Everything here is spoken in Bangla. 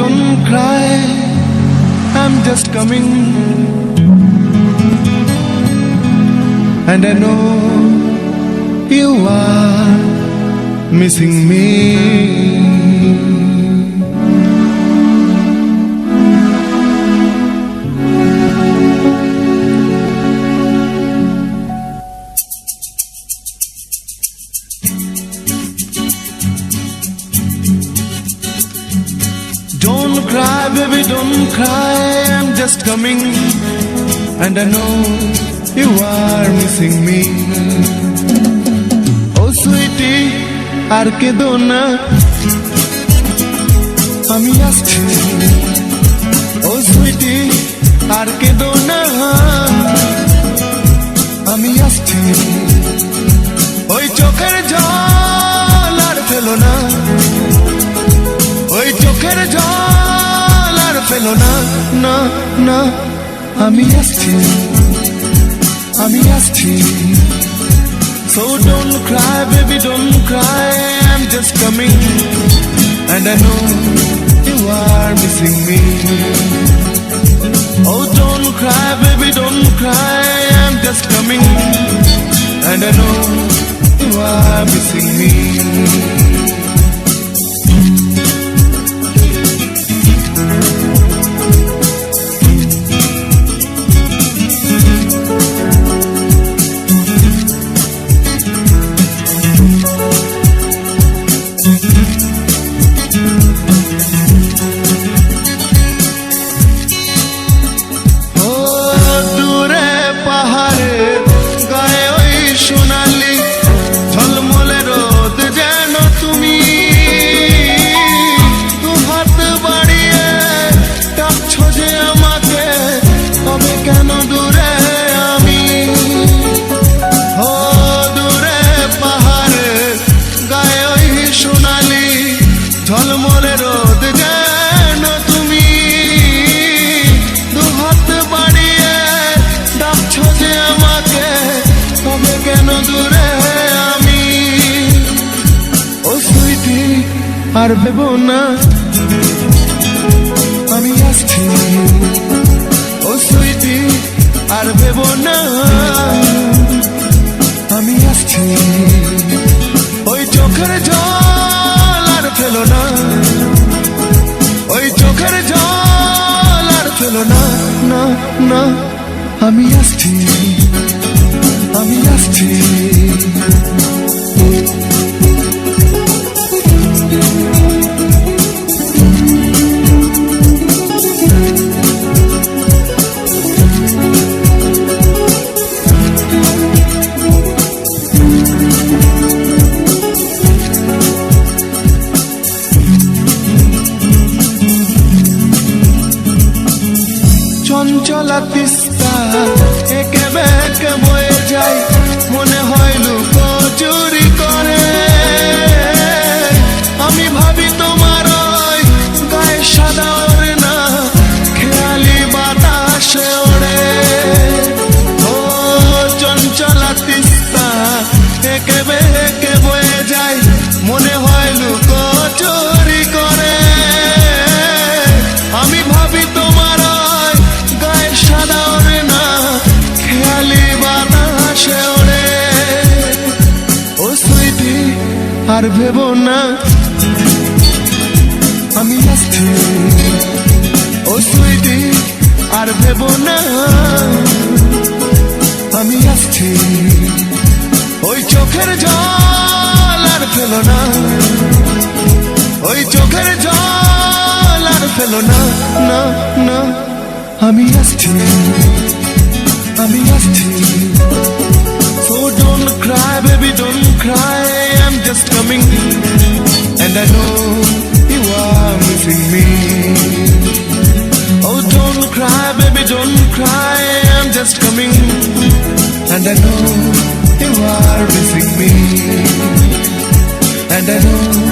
don't cry, I'm just coming. And I know you are missing me. Don't cry, baby, don't cry, I'm just coming. And I know you are missing me. Oh sweetie, আর কেঁদো না, আমি আসছি। Oh sweetie, আর কেঁদো না, আমি আসছি। ওই চোখের জল আর ফেলো না, ওই চোখের জল আর ফেলো না, না না, আমি আসছি, আমি আসছি। So don't cry, baby, don't cry, I'm just coming. And I know you are missing me. Oh don't cry, baby, don't cry, I'm just coming. And I know you are missing me. ঝলমলে রোদ যেন তুমি, দুহাত বাড়িয়ে ডাকছো যে আমাকে, তবে কেন দূরে আমি? ও সুইটি, আর ভেবো না, আমি আসছি। ও সুইটি, আর ভেবো না, আমি আসছি। ওই চোখের জল আর ফেলো না, ওই চোখের জল আর ফেলো না, না না, আমি আসছি, আমি আসছি। চঞ্চলা তিস্তা একে বেঁকে বয়ে যায়, মনে হয় লুকোচুরি করে। আমি ভাবি তোমার ওই গায়ে সাদা ওড়না, খেয়ালি বাতাসে ওড়ে। ও চঞ্চলা তিস্তা একে বেঁকে বয়ে যায়, মনে হয় লুকোচুরি করে। আমি ভাবি তোমার সাদা ওড়না, খেয়ালি বাতাসে ওড়ে। ও সুইটি, আর ভেবো না, আমি আসছি। ও সুইটি, আর ভেবো না, আমি আসছি। ওই চোখের জল আর ফেলো না, ওই চোখের জল আর ফেলো না, না না, আমি আসছি, আমি আসছি। So don't cry, baby, don't cry, I'm just coming. And I know you are missing me. Oh don't cry, baby, don't cry, I'm just coming. And I know you are missing me. And I know